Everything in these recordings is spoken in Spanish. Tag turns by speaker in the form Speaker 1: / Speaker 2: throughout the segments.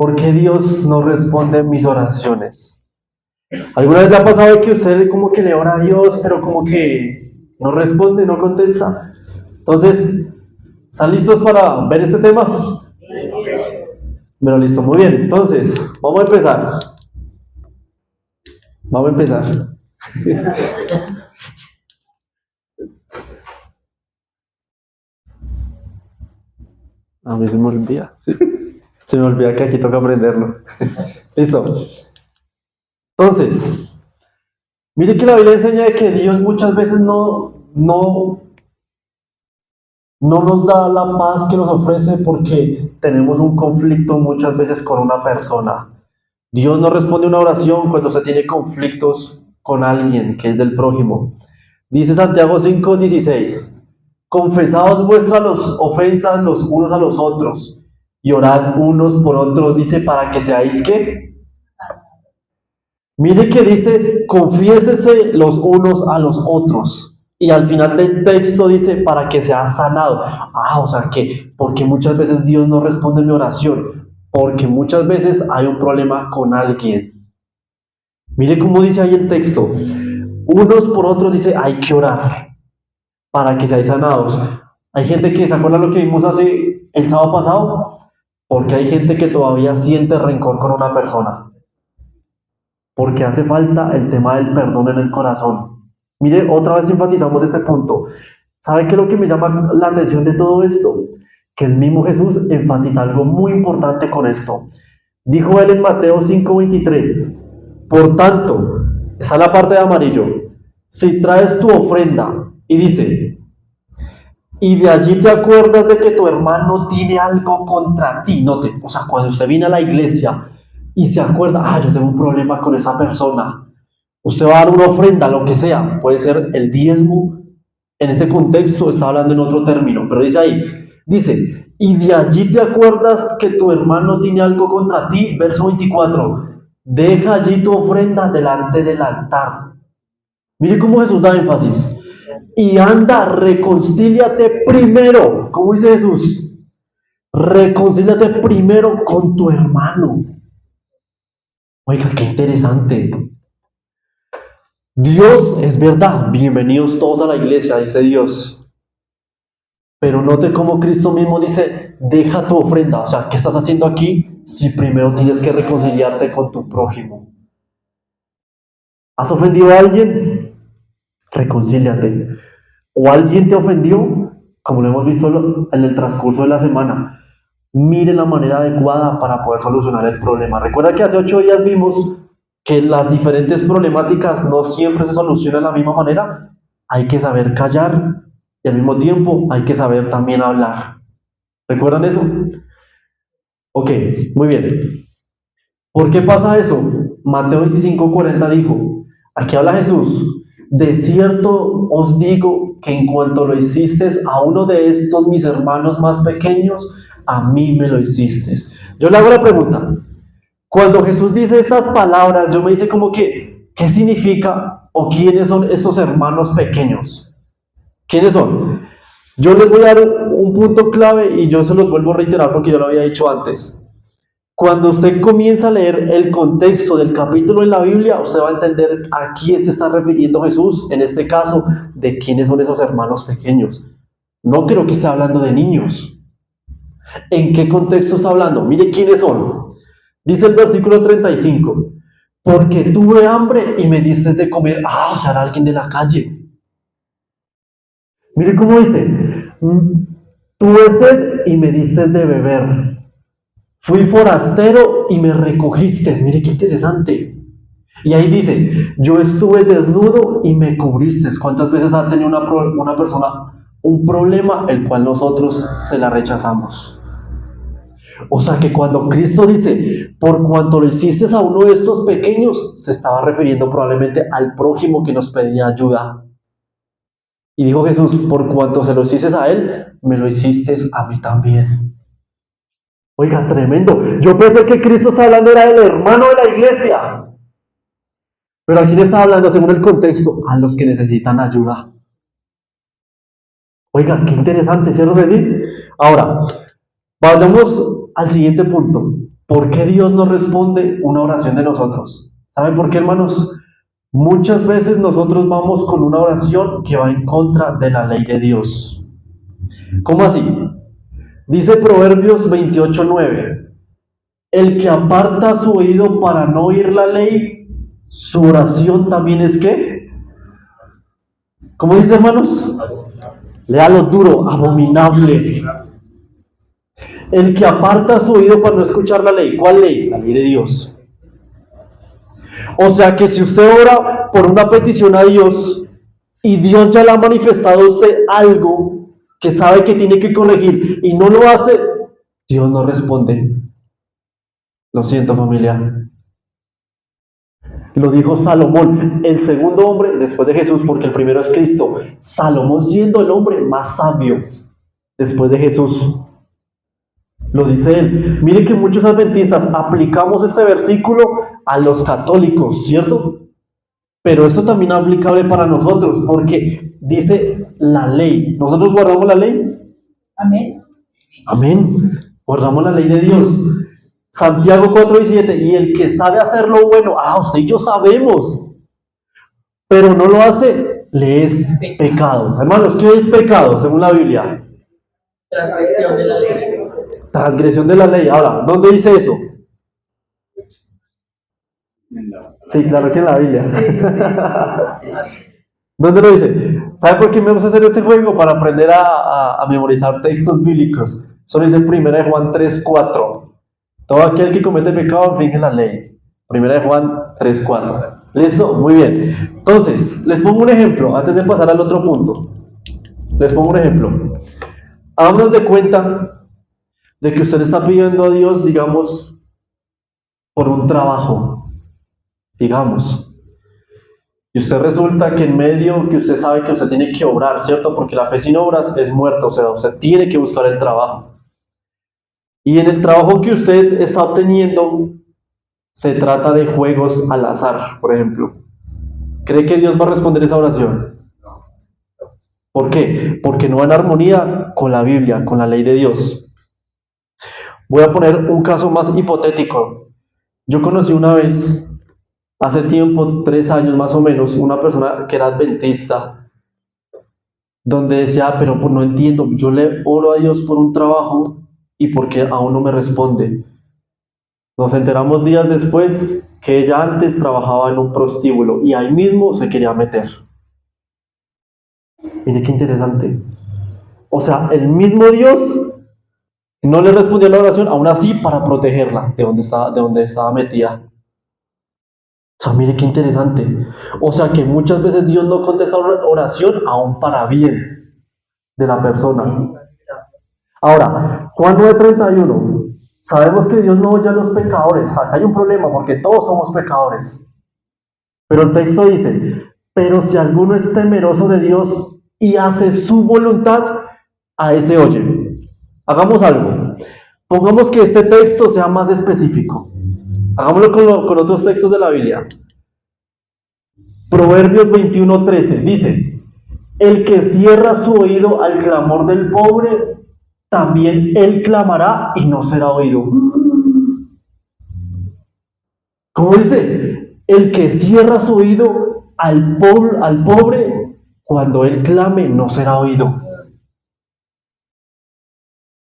Speaker 1: ¿Por qué Dios no responde mis oraciones? ¿Alguna vez le ha pasado que usted como que le ora a Dios, pero como que no responde, no contesta? Entonces, ¿están listos para ver este tema? Bueno, listo, muy bien. Entonces, vamos a empezar. Vamos a empezar. A mí se me olvida, sí. Se me olvida que aquí toca aprenderlo. Listo. Entonces, mire que la Biblia enseña de que Dios muchas veces no nos da la paz que nos ofrece porque tenemos un conflicto muchas veces con una persona. Dios no responde una oración cuando se tiene conflictos con alguien que es del prójimo. Dice Santiago 5:16, confesaos vuestras ofensas los unos a los otros y orad unos por otros, dice, para que seáis ¿qué? Mire que dice, confiésese los unos a los otros. Y al final del texto dice, para que sea sanado. O sea que, porque muchas veces Dios no responde mi oración, porque muchas veces hay un problema con alguien. Mire cómo dice ahí el texto. Unos por otros dice, hay que orar para que seáis sanados. Hay gente que, ¿se acuerda lo que vimos hace el sábado pasado? Porque hay gente que todavía siente rencor con una persona. Porque hace falta el tema del perdón en el corazón. Mire, otra vez enfatizamos este punto. ¿Sabe qué es lo que me llama la atención de todo esto? Que el mismo Jesús enfatiza algo muy importante con esto. Dijo él en Mateo 5:23, por tanto, está la parte de amarillo, si traes tu ofrenda, y dice, y de allí te acuerdas de que tu hermano tiene algo contra ti, note, o sea, cuando usted viene a la iglesia y se acuerda, yo tengo un problema con esa persona, usted va a dar una ofrenda, lo que sea, puede ser el diezmo, en ese contexto está hablando en otro término, pero dice ahí, dice, y de allí te acuerdas que tu hermano tiene algo contra ti, verso 24, deja allí tu ofrenda delante del altar. Mire cómo Jesús da énfasis. Y anda, reconcíliate primero. ¿Cómo dice Jesús? Reconcíliate primero con tu hermano. Oiga, qué interesante. Dios es verdad. Bienvenidos todos a la iglesia, dice Dios. Pero note cómo Cristo mismo dice, deja tu ofrenda. O sea, ¿qué estás haciendo aquí si primero tienes que reconciliarte con tu prójimo? ¿Has ofendido a alguien? Reconcíliate. ¿O alguien te ofendió? Como lo hemos visto en el transcurso de la semana. Mire la manera adecuada para poder solucionar el problema. Recuerda que hace 8 días vimos que las diferentes problemáticas no siempre se solucionan de la misma manera. Hay que saber callar y al mismo tiempo hay que saber también hablar. ¿Recuerdan eso? Ok, muy bien. ¿Por qué pasa eso? Mateo 25:40 dijo, aquí habla Jesús, de cierto os digo que en cuanto lo hiciste a uno de estos mis hermanos más pequeños, a mí me lo hiciste. Yo le hago la pregunta, cuando Jesús dice estas palabras, yo me dice como que, ¿qué significa o quiénes son esos hermanos pequeños? ¿Quiénes son? Yo les voy a dar un punto clave y yo se los vuelvo a reiterar porque yo lo había dicho antes. Cuando usted comienza a leer el contexto del capítulo en la Biblia, usted va a entender a quién se está refiriendo Jesús, en este caso, de quiénes son esos hermanos pequeños. No creo que esté hablando de niños. ¿En qué contexto está hablando? Mire quiénes son. Dice el versículo 35, porque tuve hambre y me diste de comer. O sea, era alguien de la calle. Mire cómo dice, tuve sed y me diste de beber. Fui forastero y me recogiste. Mire qué interesante. Y ahí dice, yo estuve desnudo y me cubriste. ¿Cuántas veces ha tenido una persona un problema el cual nosotros se la rechazamos? O sea que cuando Cristo dice, por cuanto lo hiciste a uno de estos pequeños, se estaba refiriendo probablemente al prójimo que nos pedía ayuda. Y dijo Jesús, por cuanto se lo hiciste a él, me lo hiciste a mí también. Oiga, tremendo. Yo pensé que Cristo estaba hablando era del hermano de la iglesia. Pero ¿a quién estaba hablando según el contexto? A los que necesitan ayuda. Oiga, qué interesante, ¿cierto que sí? Ahora, vayamos al siguiente punto. ¿Por qué Dios no responde una oración de nosotros? ¿Saben por qué, hermanos? Muchas veces nosotros vamos con una oración que va en contra de la ley de Dios. ¿Cómo así? Dice Proverbios 28:9. El que aparta su oído para no oír la ley, su oración también es ¿qué? ¿Cómo dice, hermanos? Léalo duro, abominable. El que aparta su oído para no escuchar la ley. ¿Cuál ley? La ley de Dios. O sea que si usted ora por una petición a Dios y Dios ya le ha manifestado a usted algo que sabe que tiene que corregir y no lo hace, Dios no responde. Lo siento, familia. Lo dijo Salomón, el segundo hombre después de Jesús, porque el primero es Cristo. Salomón siendo el hombre más sabio después de Jesús. Lo dice él. Mire que muchos adventistas aplicamos este versículo a los católicos, ¿cierto? Pero esto también es aplicable para nosotros, porque dice la ley. ¿Nosotros guardamos la ley?
Speaker 2: Amén.
Speaker 1: Amén. Guardamos la ley de Dios. Santiago 4:17. Y el que sabe hacer lo bueno, usted y yo sabemos, pero no lo hace, le es pecado. Hermanos, ¿qué es pecado según la Biblia?
Speaker 2: Transgresión de la ley.
Speaker 1: Transgresión de la ley. Ahora, ¿dónde dice eso? Sí, claro que en la Biblia. ¿Dónde lo dice? ¿Sabe por qué me vamos a hacer este juego? Para aprender a memorizar textos bíblicos. Solo dice 1 Juan 3:4. Todo aquel que comete pecado infringe la ley. 1 Juan 3:4. ¿Listo? Muy bien. Entonces, les pongo un ejemplo antes de pasar al otro punto. Les pongo un ejemplo. Hagámonos de cuenta de que usted le está pidiendo a Dios, digamos, por un trabajo, digamos. Y usted resulta que en medio que usted sabe que usted tiene que obrar, ¿cierto? Porque la fe sin obras es muerta, o sea, usted tiene que buscar el trabajo. Y en el trabajo que usted está obteniendo, se trata de juegos al azar, por ejemplo. ¿Cree que Dios va a responder esa oración? ¿Por qué? Porque no va en armonía con la Biblia, con la ley de Dios. Voy a poner un caso más hipotético. Yo conocí una vez, hace tiempo, 3 años más o menos, una persona que era adventista, donde decía, pero no entiendo, yo le oro a Dios por un trabajo y porque aún no me responde. Nos enteramos días después que ella antes trabajaba en un prostíbulo y ahí mismo se quería meter. Mire qué interesante. O sea, el mismo Dios no le respondió a la oración, aún así para protegerla de donde estaba metida. O sea, mire qué interesante. O sea, que muchas veces Dios no contesta una oración aún para bien de la persona. Ahora, Juan 9:31. Sabemos que Dios no oye a los pecadores. Acá hay un problema porque todos somos pecadores. Pero el texto dice, pero si alguno es temeroso de Dios y hace su voluntad, a ese oye. Hagamos algo. Pongamos que este texto sea más específico. Hagámoslo con otros textos de la Biblia. Proverbios 21:13 dice, el que cierra su oído al clamor del pobre, también él clamará y no será oído. ¿Cómo dice? El que cierra su oído al pobre, cuando él clame, no será oído.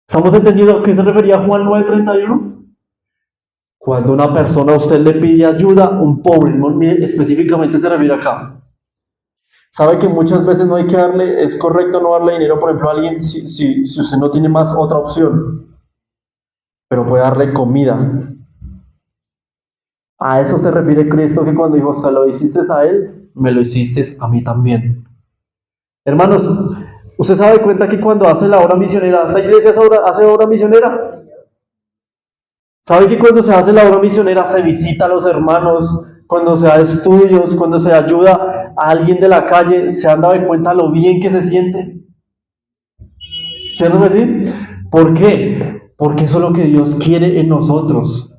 Speaker 1: ¿Estamos entendiendo a qué se refería Juan 9:31? Cuando una persona a usted le pide ayuda, un pobre, específicamente se refiere acá. Sabe que muchas veces no hay que darle, es correcto no darle dinero, por ejemplo, a alguien si usted no tiene más otra opción, pero puede darle comida. A eso se refiere Cristo, que cuando dijo, se lo hiciste a él, me lo hiciste a mí también. Hermanos, ¿usted se da cuenta que cuando hace la obra misionera, esta iglesia hace obra misionera? ¿Sabe que cuando se hace la obra misionera se visita a los hermanos, cuando se da estudios, cuando se ayuda a alguien de la calle, se han dado cuenta lo bien que se siente? ¿Cierto que sí? ¿Por qué? Porque eso es lo que Dios quiere en nosotros.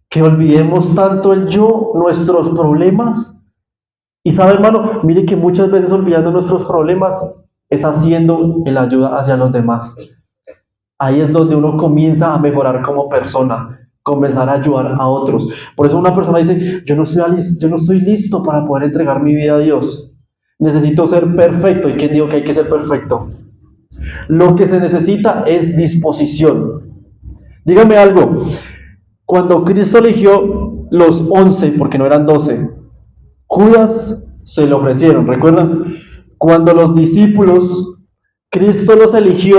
Speaker 1: Que olvidemos tanto el yo, nuestros problemas. Y sabe, hermano, mire que muchas veces olvidando nuestros problemas es haciendo el ayuda hacia los demás. ahí es donde uno comienza a mejorar como persona, comenzar a ayudar a otros. Por eso una persona dice, yo no estoy listo para poder entregar mi vida a Dios. Necesito ser perfecto. ¿Y quién dijo que hay que ser perfecto? Lo que se necesita es disposición. Dígame algo, cuando Cristo eligió los 11, porque no eran 12, Judas se le ofrecieron, ¿recuerdan? Cuando los discípulos, Cristo los eligió,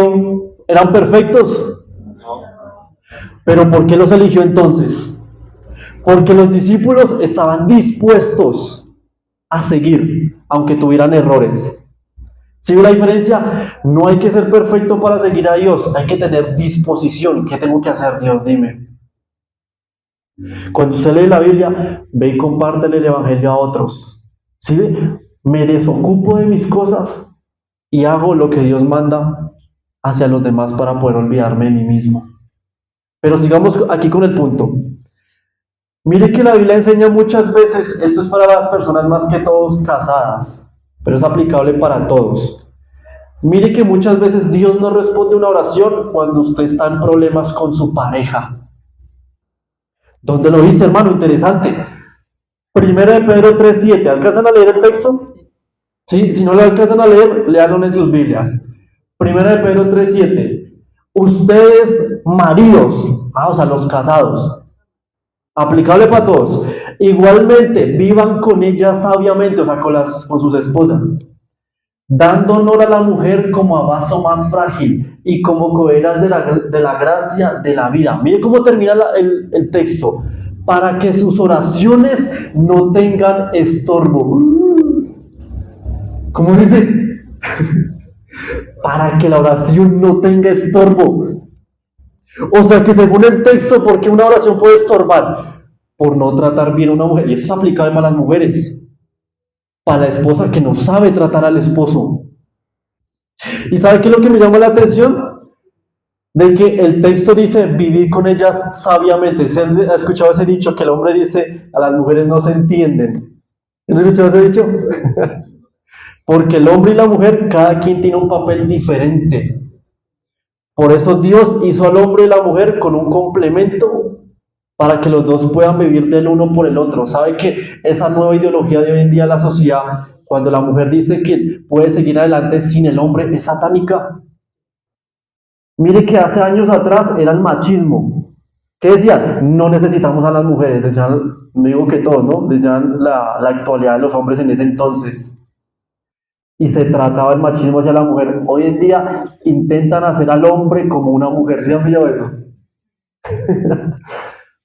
Speaker 1: ¿eran perfectos? ¿Pero por qué los eligió entonces? Porque los discípulos estaban dispuestos a seguir, aunque tuvieran errores. ¿Sí ve la diferencia? No hay que ser perfecto para seguir a Dios, hay que tener disposición. ¿Qué tengo que hacer, Dios? Dime. Cuando usted lee la Biblia, ve y comparte el Evangelio a otros. ¿Sí ve? Me desocupo de mis cosas y hago lo que Dios manda hacia los demás para poder olvidarme de mí mismo. Pero sigamos aquí con el punto. Mire que la Biblia enseña muchas veces, esto es para las personas más que todos casadas, pero es aplicable para todos. Mire que muchas veces Dios no responde una oración cuando usted está en problemas con su pareja. ¿Dónde lo viste, hermano? Interesante. Primera de Pedro 3:7. ¿Alcanzan a leer el texto? Sí, si no lo alcanzan a leer, léanlo en sus Biblias. Primera de Pedro 3:7. Ustedes, maridos, o sea, los casados, aplicable para todos, igualmente vivan con ellas sabiamente, o sea, con sus esposas, dando honor a la mujer como a vaso más frágil y como coheras de la gracia de la vida. Mire cómo termina el texto. Para que sus oraciones no tengan estorbo. ¿Cómo dice? Para que la oración no tenga estorbo. O sea que según el texto, ¿por qué una oración puede estorbar? Por no tratar bien a una mujer. Y eso es aplicable para las mujeres. Para la esposa que no sabe tratar al esposo. ¿Y sabe qué es lo que me llama la atención? De que el texto dice, vivid con ellas sabiamente. ¿Se ha escuchado ese dicho que el hombre dice, a las mujeres no se entienden? ¿No ha escuchado ese dicho? Porque el hombre y la mujer, cada quien tiene un papel diferente. Por eso Dios hizo al hombre y la mujer con un complemento para que los dos puedan vivir del uno por el otro. ¿Sabe que esa nueva ideología de hoy en día en la sociedad, cuando la mujer dice que puede seguir adelante sin el hombre, es satánica? Mire que hace años atrás era el machismo. ¿Qué decían? No necesitamos a las mujeres, decían, no digo que todos, ¿no? Decían la actualidad de los hombres en ese entonces. Y se trataba el machismo hacia la mujer. Hoy en día intentan hacer al hombre como una mujer. ¿Sí han visto eso?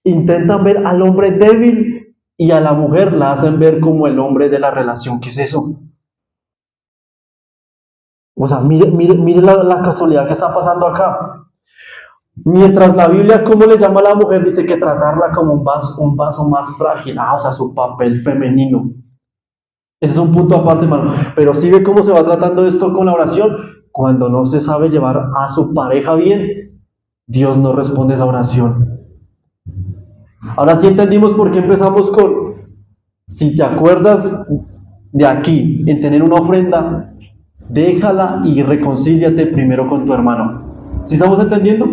Speaker 1: Intentan ver al hombre débil y a la mujer la hacen ver como el hombre de la relación. ¿Qué es eso? O sea, mire la casualidad que está pasando acá. Mientras la Biblia, ¿cómo le llama a la mujer? Dice que tratarla como un vaso más frágil. O sea, su papel femenino. Ese es un punto aparte, hermano. Pero sí ve cómo se va tratando esto con la oración. Cuando no se sabe llevar a su pareja bien, Dios no responde esa oración. Ahora sí entendimos por qué empezamos con, si te acuerdas de aquí, en tener una ofrenda, déjala y reconcíliate primero con tu hermano. ¿Sí estamos entendiendo?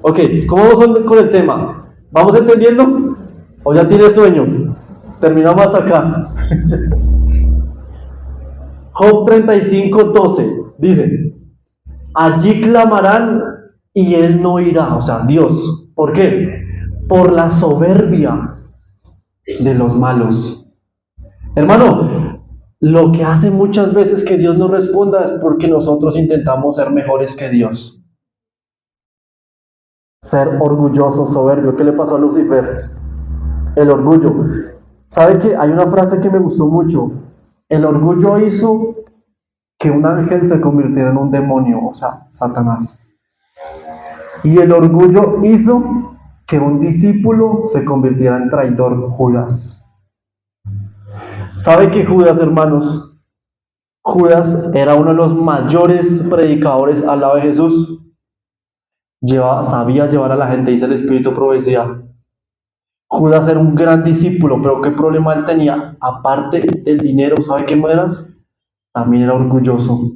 Speaker 1: Ok, ¿cómo vamos con el tema? ¿Vamos entendiendo? ¿O ya tienes sueño? Terminamos hasta acá. Job 35:12 dice, allí clamarán y él no irá, o sea, Dios. ¿Por qué? Por la soberbia de los malos. Hermano, lo que hace muchas veces que Dios no responda es porque nosotros intentamos ser mejores que Dios. Ser orgulloso, soberbio. ¿Qué le pasó a Lucifer? El orgullo. ¿Sabe que hay una frase que me gustó mucho? El orgullo hizo que un ángel se convirtiera en un demonio, o sea, Satanás. Y el orgullo hizo que un discípulo se convirtiera en traidor, Judas. ¿Sabe que Judas, hermanos? Judas era uno de los mayores predicadores al lado de Jesús. Sabía llevar a la gente, dice el Espíritu profecía. Judas era un gran discípulo, pero ¿qué problema él tenía? Aparte del dinero, ¿sabe qué más? También era orgulloso.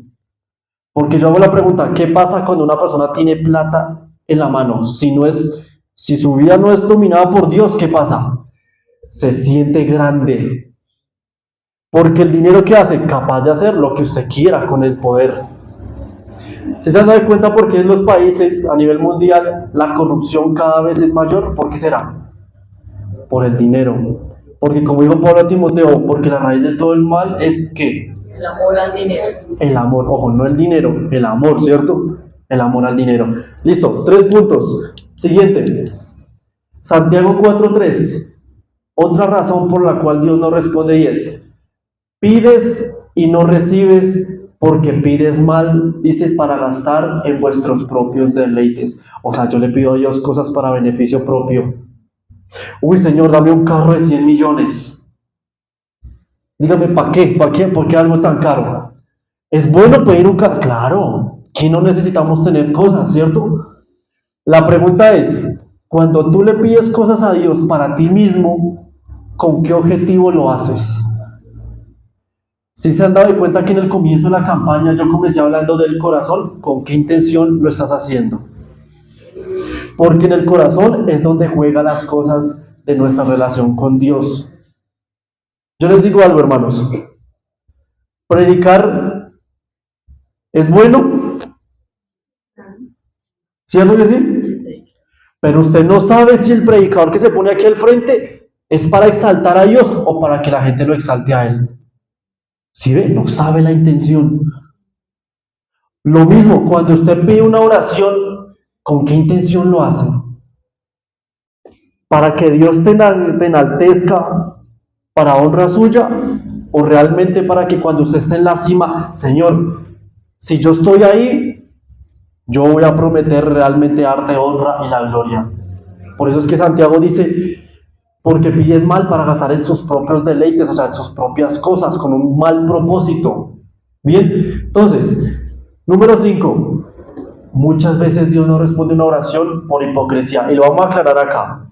Speaker 1: Porque yo hago la pregunta, ¿qué pasa cuando una persona tiene plata en la mano? Si su vida no es dominada por Dios, ¿qué pasa? Se siente grande. Porque el dinero que hace, capaz de hacer lo que usted quiera con el poder. ¿Se han dado cuenta por qué en los países a nivel mundial la corrupción cada vez es mayor? ¿Por qué será? Por el dinero. Porque como dijo Pablo a Timoteo, porque la raíz de todo el mal es que
Speaker 2: El amor al dinero.
Speaker 1: el amor, ojo, no el dinero, el amor, ¿cierto? El amor al dinero. Listo, 3 puntos. Siguiente. Santiago 4:3. Otra razón por la cual Dios no responde y es: pides y no recibes porque pides mal, dice, para gastar en vuestros propios deleites. O sea, yo le pido a Dios cosas para beneficio propio. Uy, Señor, dame un carro de 100 millones. Dígame, ¿para qué? ¿Para qué? ¿Por qué algo tan caro? ¿Es bueno pedir un carro? Claro, que no necesitamos tener cosas, ¿cierto? La pregunta es, cuando tú le pides cosas a Dios para ti mismo, ¿con qué objetivo lo haces? Si se han dado cuenta que en el comienzo de la campaña yo comencé hablando del corazón, ¿con qué intención lo estás haciendo? Porque en el corazón es donde juegan las cosas de nuestra relación con Dios. Yo les digo algo, hermanos. Predicar es bueno, ¿cierto que sí? Pero usted no sabe si el predicador que se pone aquí al frente es para exaltar a Dios o para que la gente lo exalte a él. ¿Sí ve? No sabe la intención. Lo mismo, cuando usted pide una oración, ¿con qué intención lo hace? ¿Para que Dios te enaltezca para honra suya? ¿O realmente para que cuando usted esté en la cima, Señor, si yo estoy ahí, yo voy a prometer realmente darte honra y la gloria? Por eso es que Santiago dice, porque pides mal para gastar en sus propios deleites, o sea, en sus propias cosas, con un mal propósito. Bien, entonces, número 5, muchas veces Dios no responde una oración por hipocresía, y lo vamos a aclarar acá.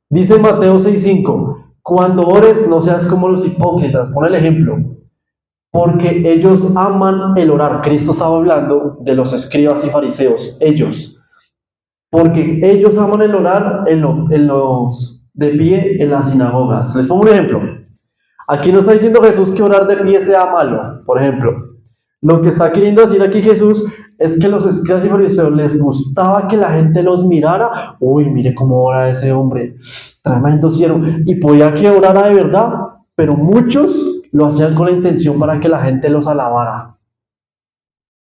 Speaker 1: Dice Mateo 6:5, cuando ores no seas como los hipócritas, pon el ejemplo, porque ellos aman el orar. Cristo estaba hablando de los escribas y fariseos, ellos, porque ellos aman el orar en los de pie en las sinagogas. Les pongo un ejemplo. Aquí no está diciendo Jesús que orar de pie sea malo, por ejemplo. Lo que está queriendo decir aquí Jesús es que los escribas y fariseos les gustaba que la gente los mirara. Uy, mire cómo ora ese hombre, tremendo siervo. Y podía que orara de verdad, pero muchos lo hacían con la intención para que la gente los alabara.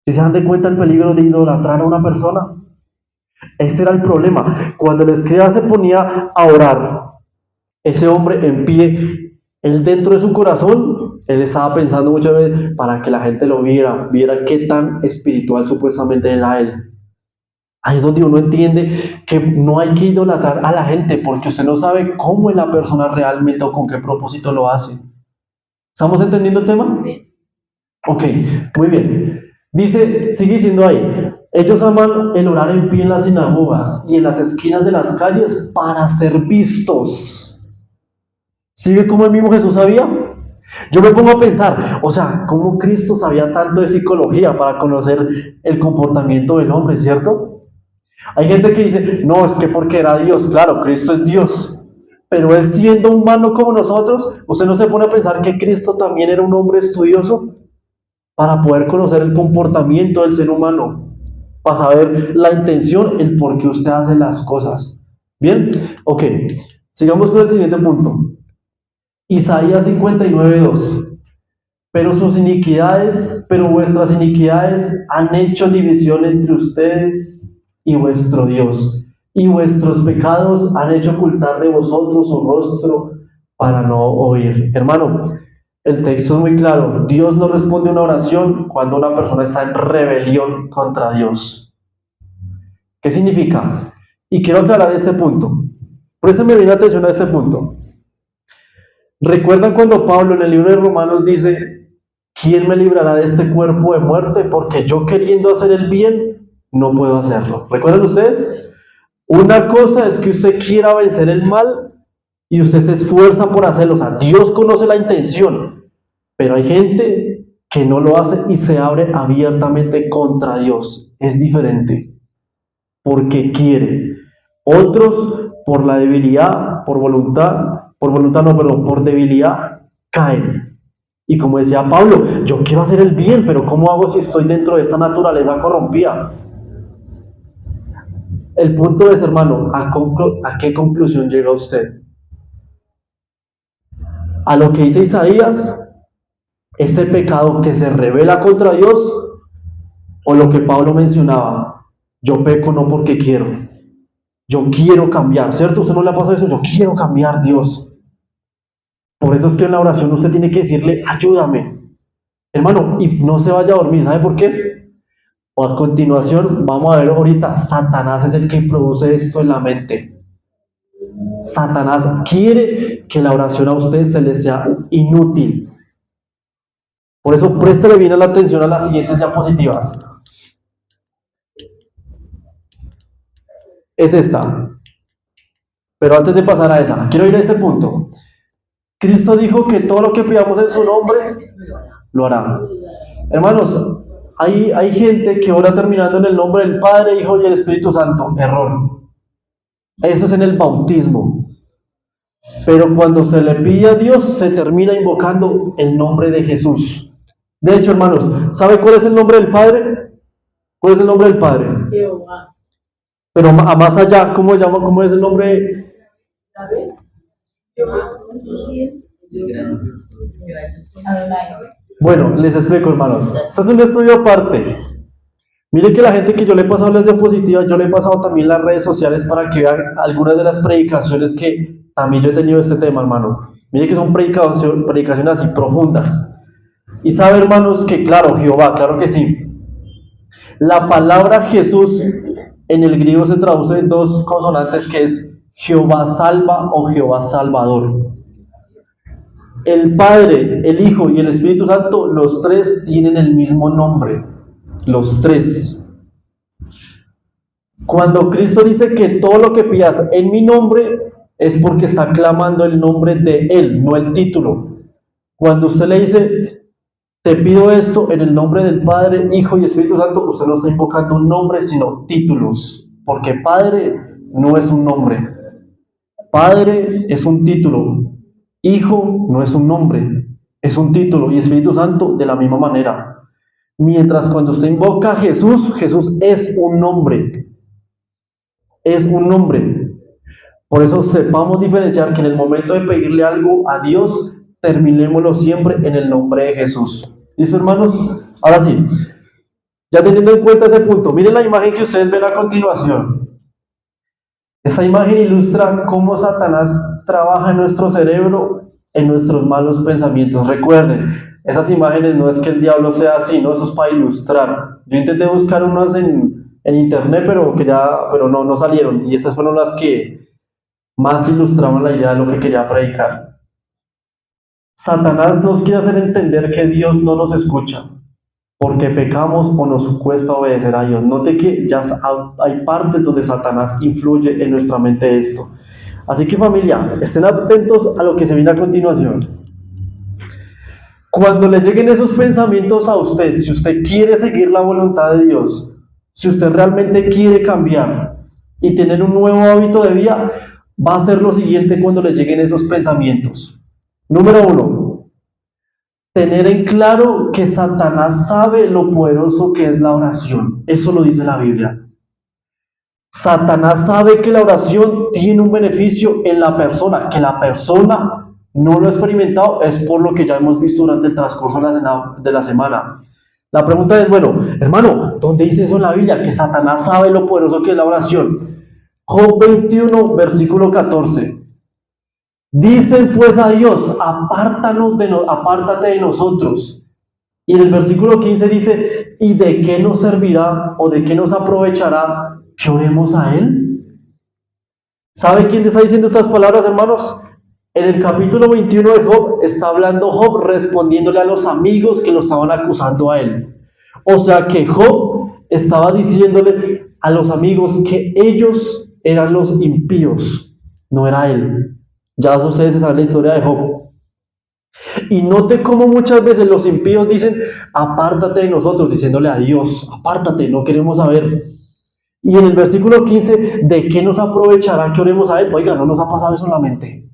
Speaker 1: ¿Sí se dan de cuenta el peligro de idolatrar a una persona? Ese era el problema. Cuando el escriba se ponía a orar, ese hombre en pie, él dentro de su corazón, él estaba pensando muchas veces para que la gente lo viera qué tan espiritual supuestamente era él. Ahí es donde uno entiende que no hay que idolatrar a la gente porque usted no sabe cómo es la persona realmente o con qué propósito lo hace. ¿Estamos entendiendo el tema? Ok, muy bien. Dice, sigue diciendo ahí, ellos aman el orar en pie en las sinagogas y en las esquinas de las calles para ser vistos. ¿Sigue como el mismo Jesús sabía? Yo me pongo a pensar, o sea, ¿cómo Cristo sabía tanto de psicología para conocer el comportamiento del hombre, cierto? Hay gente que dice, no, es que porque era Dios. Claro, Cristo es Dios. Pero él siendo humano como nosotros, ¿usted no se pone a pensar que Cristo también era un hombre estudioso? Para poder conocer el comportamiento del ser humano, para saber la intención, el por qué usted hace las cosas. ¿Bien? Ok, sigamos con el siguiente punto. Isaías 59:2. Pero vuestras iniquidades han hecho división entre ustedes y vuestro Dios, y vuestros pecados han hecho ocultar de vosotros su rostro para no oír. Hermano, el texto es muy claro. Dios no responde una oración cuando una persona está en rebelión contra Dios. ¿Qué significa? Y quiero aclarar este punto. Préstame bien atención a este punto. ¿Recuerdan cuando Pablo en el libro de Romanos dice, ¿quién me librará de este cuerpo de muerte? Porque yo queriendo hacer el bien, no puedo hacerlo. ¿Recuerdan ustedes? Una cosa es que usted quiera vencer el mal y usted se esfuerza por hacerlo. O sea, Dios conoce la intención. Pero hay gente que no lo hace y se abre abiertamente contra Dios. Es diferente, porque quiere. Otros, por la debilidad, por voluntad no, perdón, por debilidad, caen. Y como decía Pablo, yo quiero hacer el bien, pero ¿cómo hago si estoy dentro de esta naturaleza corrompida? El punto es, hermano, ¿a qué conclusión llega usted? ¿A lo que dice Isaías? ¿Ese pecado que se revela contra Dios? ¿O lo que Pablo mencionaba? Yo peco no porque quiero. Yo quiero cambiar, ¿cierto? ¿Usted no le ha pasado eso? Yo quiero cambiar, Dios. Por eso es que en la oración usted tiene que decirle, ayúdame. Hermano, y no se vaya a dormir, ¿sabe por qué? O a continuación, vamos a ver ahorita, Satanás es el que produce esto en la mente. Satanás quiere que la oración a usted se le sea inútil. Por eso préstele bien la atención a las siguientes diapositivas. Es esta. Pero antes de pasar a esa, quiero ir a este punto. Cristo dijo que todo lo que pidamos en su nombre, lo hará. Hermanos, hay gente que ora terminando en el nombre del Padre, Hijo y el Espíritu Santo. Error. Eso es en el bautismo. Pero cuando se le pide a Dios, se termina invocando el nombre de Jesús. De hecho, hermanos, ¿sabe cuál es el nombre del Padre? ¿Cuál es el nombre del Padre?
Speaker 2: Jehová.
Speaker 1: Pero a más allá, ¿cómo es el nombre? Bueno, les explico, hermanos. Esto es un estudio aparte. Mire que la gente que yo le he pasado las diapositivas, yo le he pasado también las redes sociales para que vean algunas de las predicaciones que también yo he tenido de este tema, hermanos. Mire que son predicaciones así profundas. Y sabe, hermanos, que claro, Jehová, claro que sí. La palabra Jesús en el griego se traduce en dos consonantes que es Jehová salva o Jehová salvador. El Padre, el Hijo y el Espíritu Santo, los tres tienen el mismo nombre. Los tres. Cuando Cristo dice que todo lo que pidas en mi nombre es porque está clamando el nombre de Él, no el título. Cuando usted le dice, te pido esto en el nombre del Padre, Hijo y Espíritu Santo, usted no está invocando un nombre, sino títulos. Porque Padre no es un nombre. Padre es un título. Hijo no es un nombre, es un título. Y Espíritu Santo de la misma manera. Mientras cuando usted invoca a Jesús, Jesús es un nombre. Es un nombre. Por eso sepamos diferenciar que en el momento de pedirle algo a Dios, terminémoslo siempre en el nombre de Jesús. ¿Listo, hermanos? Ahora sí, ya teniendo en cuenta ese punto, miren la imagen que ustedes ven a continuación. Esta imagen ilustra cómo Satanás trabaja en nuestro cerebro, en nuestros malos pensamientos. Recuerden, esas imágenes no es que el diablo sea así, no, eso es para ilustrar. Yo intenté buscar unas en internet, pero no salieron. Y esas fueron las que más ilustraban la idea de lo que quería predicar. Satanás nos quiere hacer entender que Dios no nos escucha, porque pecamos o nos cuesta obedecer a Dios. Note que ya hay partes donde Satanás influye en nuestra mente esto. Así que familia, estén atentos a lo que se viene a continuación. Cuando le lleguen esos pensamientos a usted, si usted quiere seguir la voluntad de Dios, si usted realmente quiere cambiar y tener un nuevo hábito de vida, va a hacer lo siguiente cuando le lleguen esos pensamientos. Número 1, tener en claro que Satanás sabe lo poderoso que es la oración. Eso lo dice la Biblia. Satanás sabe que la oración tiene un beneficio en la persona, que la persona no lo ha experimentado, es por lo que ya hemos visto durante el transcurso de la semana. La pregunta es, bueno, hermano, ¿dónde dice eso en la Biblia? Que Satanás sabe lo poderoso que es la oración. Job 21, versículo 14. Dicen pues a Dios, apártate de nosotros. Y en el versículo 15 dice, ¿y de qué nos servirá o de qué nos aprovechará que oremos a Él? ¿Sabe quién está diciendo estas palabras, hermanos? En el capítulo 21 de Job está hablando Job respondiéndole a los amigos que lo estaban acusando a él. O sea que Job estaba diciéndole a los amigos que ellos eran los impíos, no era él. Ya ustedes saben la historia de Job. Y note cómo muchas veces los impíos dicen, apártate de nosotros, diciéndole a Dios, apártate, no queremos saber. Y en el versículo 15, ¿de qué nos aprovechará que oremos a Él? Oiga, no nos ha pasado eso en la mente.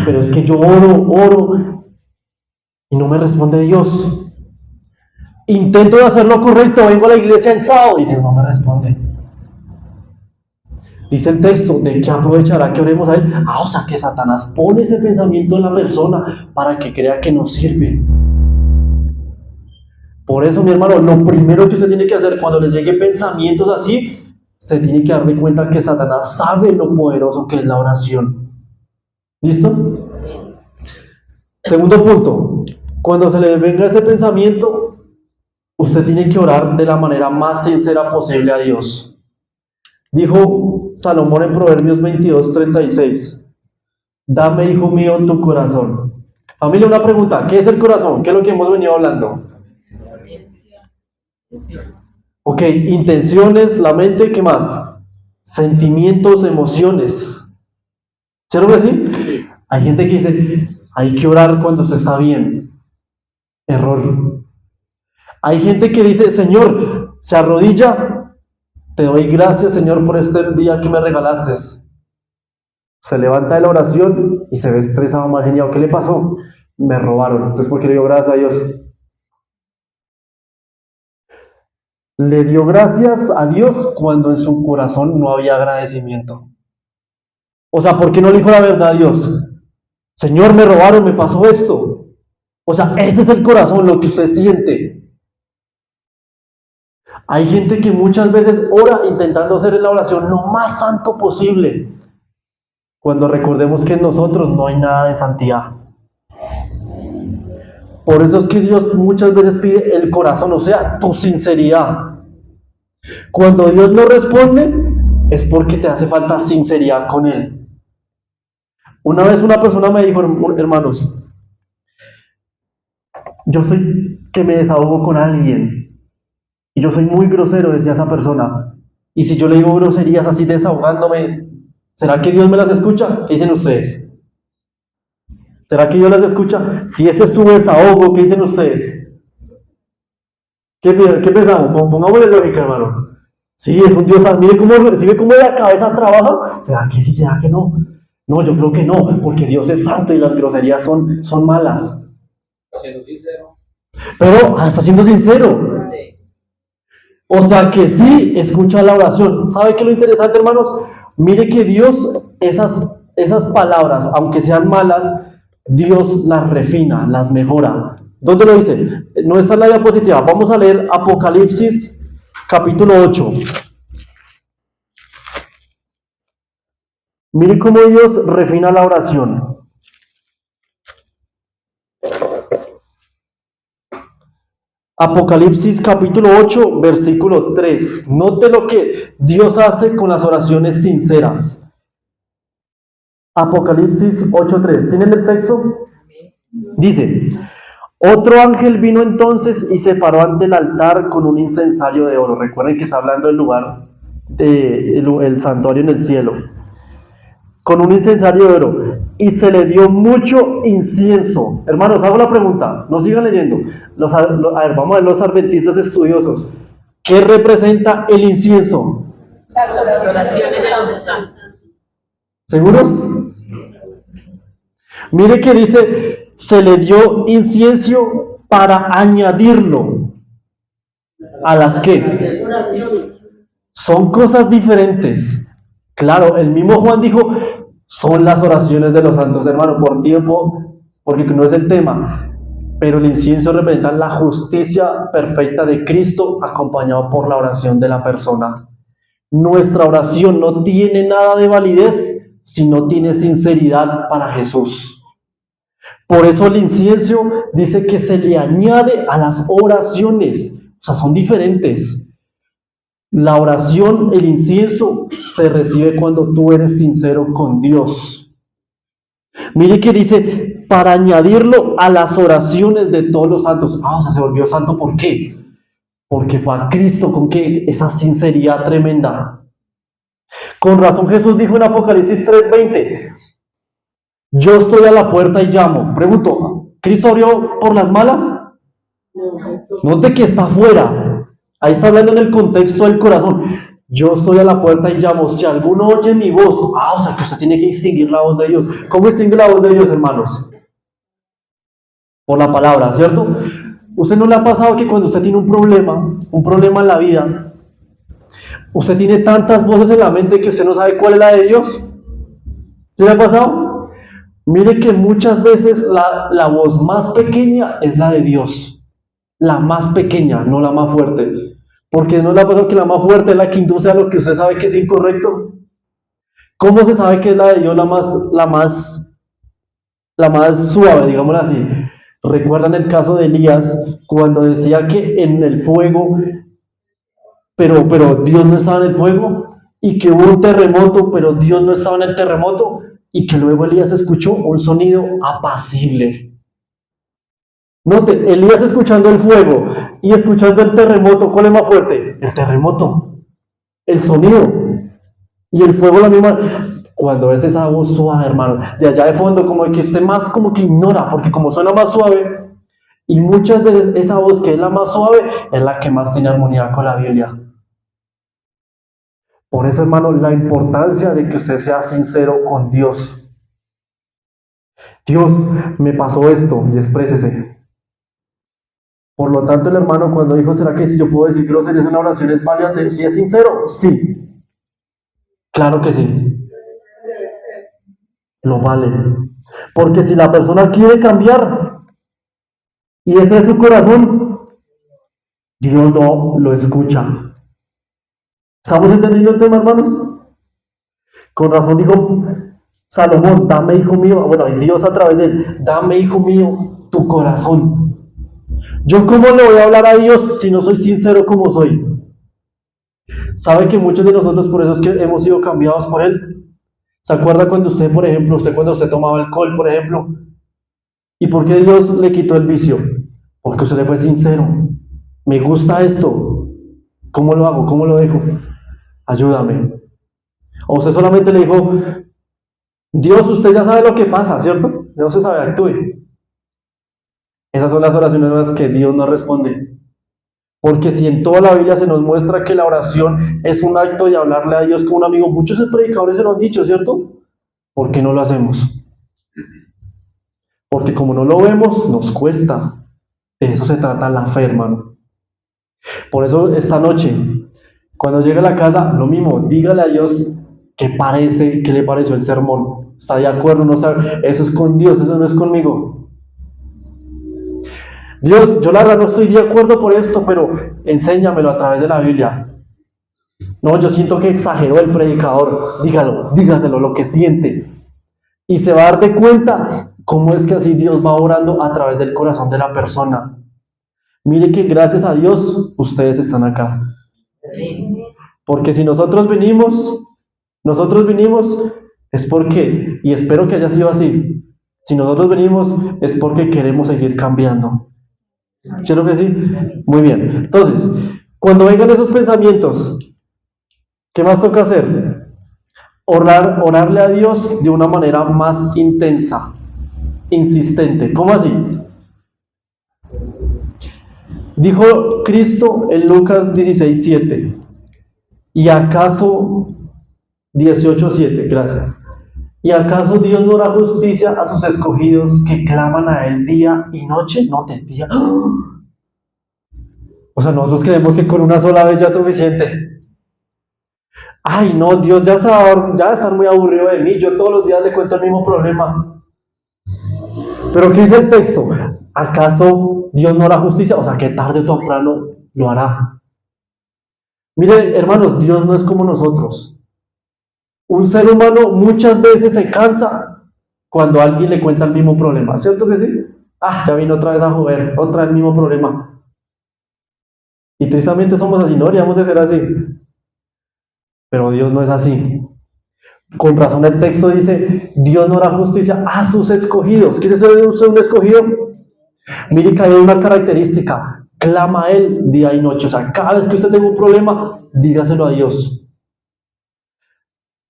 Speaker 1: Pero es que yo oro, y no me responde Dios. Intento de hacer lo correcto, vengo a la iglesia en sábado y Dios no me responde. Dice el texto, ¿de qué aprovechará que oremos a Él? O sea que Satanás pone ese pensamiento en la persona para que crea que no sirve. Por eso, mi hermano, lo primero que usted tiene que hacer cuando les llegue pensamientos así, se tiene que dar de cuenta que Satanás sabe lo poderoso que es la oración. ¿Listo? Segundo punto, cuando se le venga ese pensamiento, usted tiene que orar de la manera más sincera posible a Dios. Dijo Salomón en Proverbios 22:36, dame, hijo mío, tu corazón. Familia, una pregunta, ¿qué es el corazón? ¿Qué es lo que hemos venido hablando? Ok, intenciones, la mente, ¿qué más? Sentimientos, emociones. ¿Cierto que sí? Hay gente que dice, hay que orar cuando se está bien. Error. Hay gente que dice, Señor, se arrodilla, te doy gracias, Señor, por este día que me regalaste. Se levanta de la oración y se ve estresado, mal genial. ¿Qué le pasó? Me robaron. Entonces, ¿por qué le dio gracias a Dios? Le dio gracias a Dios cuando en su corazón no había agradecimiento. O sea, ¿por qué no le dijo la verdad a Dios? Señor, me robaron, me pasó esto. O sea, ese es el corazón, lo que usted siente. Hay gente que muchas veces ora intentando hacer la oración lo más santo posible, cuando recordemos que en nosotros no hay nada de santidad. Por eso es que Dios muchas veces pide el corazón, o sea, tu sinceridad. Cuando Dios no responde, es porque te hace falta sinceridad con Él. Una vez una persona me dijo, hermanos, yo soy que me desahogo con alguien y yo soy muy grosero, decía esa persona. Y si yo le digo groserías así desahogándome, ¿será que Dios me las escucha? ¿Qué dicen ustedes? ¿Será que Dios las escucha? Si ese es su desahogo, ¿qué dicen ustedes? ¿Qué pensamos? Pongámosle lógica, hermano. Sí, es un Dios, mire cómo la cabeza trabaja. ¿Será que sí? ¿Será que no? No, yo creo que no, porque Dios es santo y las groserías son malas.
Speaker 2: Está siendo sincero.
Speaker 1: Pero está siendo sincero. O sea que sí escucha la oración. ¿Sabe qué es lo interesante, hermanos? Mire que Dios, esas palabras, aunque sean malas, Dios las refina, las mejora. ¿Dónde lo dice? No está en la diapositiva. Vamos a leer Apocalipsis capítulo 8. Mire cómo Dios refina la oración. Apocalipsis capítulo 8, versículo 3. Note lo que Dios hace con las oraciones sinceras. Apocalipsis 8:3. ¿Tienen el texto? Dice, otro ángel vino entonces y se paró ante el altar con un incensario de oro. Recuerden que está hablando del lugar del santuario en el cielo. Con un incensario de oro. Y se le dio mucho incienso. Hermanos, hago la pregunta. No sigan leyendo. A ver, vamos a ver los adventistas estudiosos. ¿Qué representa el incienso?
Speaker 2: Las oraciones de los santos.
Speaker 1: ¿Seguros? Mire que dice, se le dio incienso para añadirlo. ¿A las qué? Son cosas diferentes. Claro, el mismo Juan dijo, son las oraciones de los santos, hermano, por tiempo, porque no es el tema. Pero el incienso representa la justicia perfecta de Cristo acompañado por la oración de la persona. Nuestra oración no tiene nada de validez si no tiene sinceridad para Jesús. Por eso el incienso dice que se le añade a las oraciones, o sea, son diferentes. La oración, el incienso, se recibe cuando tú eres sincero con Dios. Mire que dice, para añadirlo a las oraciones de todos los santos. O sea, se volvió santo, ¿por qué? Porque fue a Cristo con que esa sinceridad tremenda. Con razón Jesús dijo en Apocalipsis 3:20, Yo estoy a la puerta y llamo. Pregunto, ¿Cristo abrió por las malas? Note que está afuera. Ahí está hablando en el contexto del corazón. Yo estoy a la puerta y llamo. Si alguno oye mi voz, o sea que usted tiene que distinguir la voz de Dios. ¿Cómo distingue la voz de Dios, hermanos? Por la palabra, ¿cierto? ¿Usted no le ha pasado que cuando usted tiene un problema en la vida, usted tiene tantas voces en la mente que usted no sabe cuál es la de Dios? ¿Sí le ha pasado? Mire que muchas veces la voz más pequeña es la de Dios. La más pequeña, no la más fuerte. Porque no le ha pasado que la más fuerte es la que induce a lo que usted sabe que es incorrecto. ¿Cómo se sabe que es la de Dios la más suave, digámoslo así? ¿Recuerdan el caso de Elías cuando decía que en el fuego, pero Dios no estaba en el fuego? Y que hubo un terremoto, pero Dios no estaba en el terremoto. Y que luego Elías escuchó un sonido apacible. Note, Elías escuchando el fuego y escuchando el terremoto, ¿cuál es más fuerte? El terremoto, el sonido. Y el fuego la misma. Cuando es esa voz suave, hermano, de allá de fondo, como que usted más como que ignora, porque como suena más suave, y muchas veces esa voz que es la más suave es la que más tiene armonía con la Biblia. Por eso, hermano, la importancia de que usted sea sincero con Dios. Dios, me pasó esto, y exprésese. Por lo tanto, el hermano cuando dijo, ¿será que si yo puedo decir groserías en una oración es válida? ¿Si es sincero? Sí. Claro que sí. Lo vale. Porque si la persona quiere cambiar y ese es su corazón, Dios no lo escucha. ¿Estamos entendiendo el tema, hermanos? Con razón dijo Salomón, dame, hijo mío, bueno, Dios a través de él, dame, hijo mío, tu corazón. ¿Yo cómo le voy a hablar a Dios si no soy sincero como soy? ¿Sabe que muchos de nosotros por eso es que hemos sido cambiados por Él? ¿Se acuerda cuando usted, por ejemplo, cuando usted tomaba alcohol, por ejemplo? ¿Y por qué Dios le quitó el vicio? Porque usted le fue sincero. Me gusta esto. ¿Cómo lo hago? ¿Cómo lo dejo? Ayúdame. O usted solamente le dijo, Dios, usted ya sabe lo que pasa, ¿cierto? Ya usted sabe, actúe. Esas son las oraciones en las que Dios no responde. Porque si en toda la Biblia se nos muestra que la oración es un acto de hablarle a Dios como un amigo, muchos predicadores se lo han dicho, ¿cierto? ¿Por qué no lo hacemos? Porque como no lo vemos, nos cuesta. De eso se trata la fe, hermano. Por eso esta noche, cuando llegue a la casa, lo mismo, dígale a Dios qué le pareció el sermón. ¿Está de acuerdo? No sabe, eso es con Dios, eso no es conmigo. Dios, yo la verdad no estoy de acuerdo por esto, pero enséñamelo a través de la Biblia. No, yo siento que exageró el predicador. Dígaselo lo que siente. Y se va a dar de cuenta cómo es que así Dios va obrando a través del corazón de la persona. Mire que gracias a Dios ustedes están acá. Porque si nosotros vinimos es porque, y espero que haya sido así, si nosotros venimos es porque queremos seguir cambiando. ¿Cierto que sí? Muy bien. Entonces, cuando vengan esos pensamientos, ¿qué más toca hacer? Orarle a Dios de una manera más intensa, insistente. ¿Cómo así? Dijo Cristo en Lucas 16:7. ¿Y acaso 18:7? Gracias. ¿Y acaso Dios no hará justicia a sus escogidos que claman a Él día y noche? No te día. O sea, nosotros creemos que con una sola vez ya es suficiente. Ay, no, Dios ya va a estar muy aburrido de mí. Yo todos los días le cuento el mismo problema. Pero ¿qué dice el texto? ¿Acaso Dios no hará justicia? O sea, que tarde o temprano lo hará. Mire, hermanos, Dios no es como nosotros. Un ser humano muchas veces se cansa cuando alguien le cuenta el mismo problema, ¿cierto que sí? Ya vino otra vez a joder, otra vez el mismo problema. Y tristemente somos así, no deberíamos de ser así. Pero Dios no es así. Con razón el texto dice, Dios no hará justicia a sus escogidos. ¿Quiere ser usted un escogido? Mire que hay una característica, clama a Él día y noche. O sea, cada vez que usted tenga un problema, dígaselo a Dios.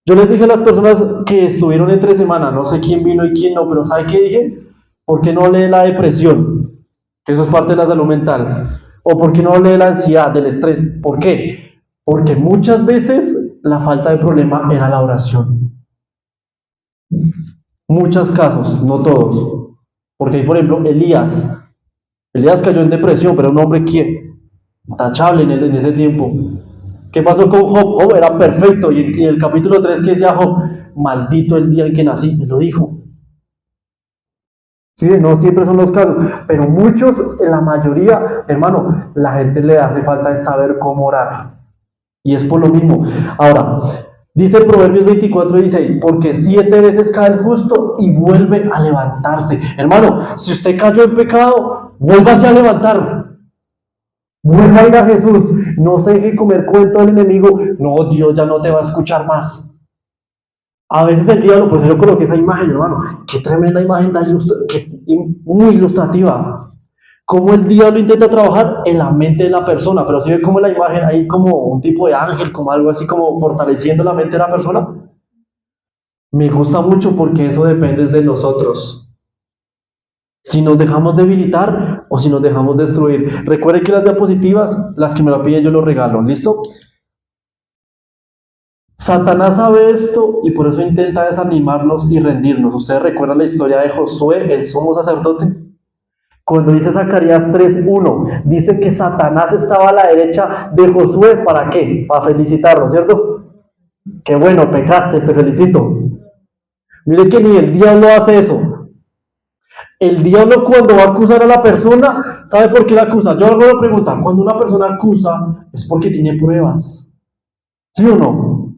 Speaker 1: Yo les dije a las personas que estuvieron entre semana, no sé quién vino y quién no, pero ¿sabe qué dije? ¿Por qué no lee la depresión? Que eso es parte de la salud mental. ¿O por qué no lee la ansiedad, del estrés? ¿Por qué? Porque muchas veces la falta de problema era la oración. Muchos casos, no todos. Porque hay, por ejemplo, Elías. Elías cayó en depresión, pero un hombre que tachable en ese tiempo. ¿Qué pasó con Job? Job era perfecto. Y en el capítulo 3 que decía Job, maldito el día en que nací, él lo dijo. Sí, no siempre son los casos, pero muchos, en la mayoría, hermano, la gente le hace falta de saber cómo orar. Y es por lo mismo. Ahora, dice Proverbios 24:16, porque 7 veces cae el justo y vuelve a levantarse. Hermano, si usted cayó en pecado, vuélvase a levantar. Vuelva a ir a Jesús. No se deje comer cuento del enemigo. No, Dios ya no te va a escuchar más. A veces el diablo, pues yo coloqué esa imagen, hermano. Qué tremenda imagen, muy ilustrativa. Cómo el diablo intenta trabajar en la mente de la persona, pero si ve como la imagen ahí como un tipo de ángel, como algo así como fortaleciendo la mente de la persona. Me gusta mucho porque eso depende de nosotros. Si nos dejamos debilitar o si nos dejamos destruir. Recuerden que las diapositivas, las que me la piden yo los regalo, ¿listo? Satanás sabe esto y por eso intenta desanimarnos y rendirnos. ¿Ustedes recuerdan la historia de Josué, el sumo sacerdote? Cuando dice Zacarías 3:1, dice que Satanás estaba a la derecha de Josué, ¿para qué? Para felicitarlo, ¿cierto? Qué bueno, pecaste, te felicito. Mire que ni el diablo hace eso. El diablo cuando va a acusar a la persona, ¿sabe por qué la acusa? Yo hago la pregunta, cuando una persona acusa es porque tiene pruebas. ¿Sí o no?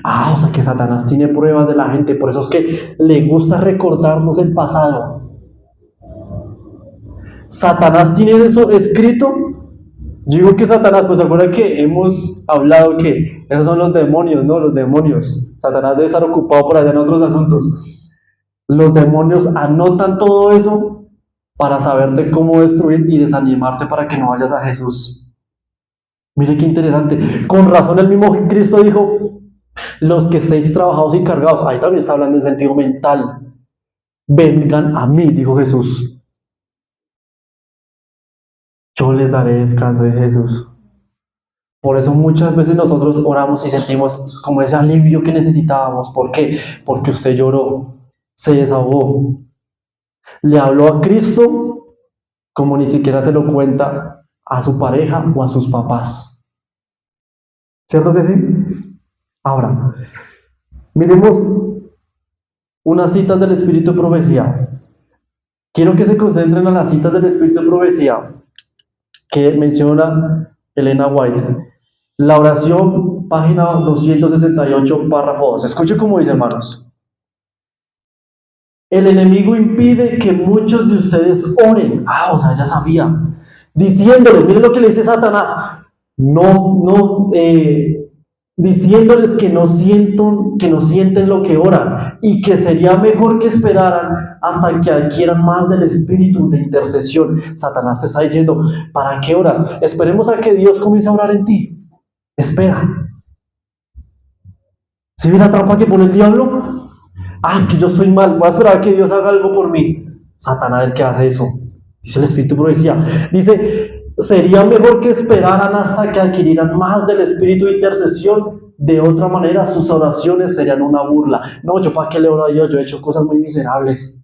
Speaker 1: O sea que Satanás tiene pruebas de la gente, por eso es que le gusta recordarnos el pasado. Satanás tiene eso escrito. Yo digo que Satanás, pues se acuerdan que hemos hablado que esos son los demonios, ¿no? Los demonios. Satanás debe estar ocupado por allá en otros asuntos. Los demonios anotan todo eso para saberte cómo destruir y desanimarte para que no vayas a Jesús. Mire qué interesante. Con razón el mismo Cristo dijo, los que estéis trabajados y cargados, ahí también está hablando en sentido mental. Vengan a mí, dijo Jesús. Yo les daré descanso de Jesús. Por eso muchas veces nosotros oramos y sentimos como ese alivio que necesitábamos. ¿Por qué? Porque usted lloró, se desahogó, le habló a Cristo como ni siquiera se lo cuenta a su pareja o a sus papás. ¿Cierto que sí? Ahora, miremos unas citas del Espíritu de Profecía. Quiero que se concentren en las citas del Espíritu de Profecía que menciona Elena White. La oración, página 268, párrafo 2. Escuche cómo dice, hermanos. El enemigo impide que muchos de ustedes oren. O sea, ya sabía. Diciéndoles, miren lo que le dice Satanás. Diciéndoles que no sienten lo que oran y que sería mejor que esperaran hasta que adquieran más del espíritu de intercesión. Satanás te está diciendo, ¿para qué oras? Esperemos a que Dios comience a orar en ti. Espera. ¿Sí ve la trampa que pone el diablo? Es que yo estoy mal, voy a esperar a que Dios haga algo por mí. Satanás es el que hace eso. Dice el Espíritu de Profecía. Dice, sería mejor que esperaran hasta que adquirieran más del espíritu de intercesión. De otra manera, sus oraciones serían una burla. No, yo para qué le oro a Dios, yo he hecho cosas muy miserables.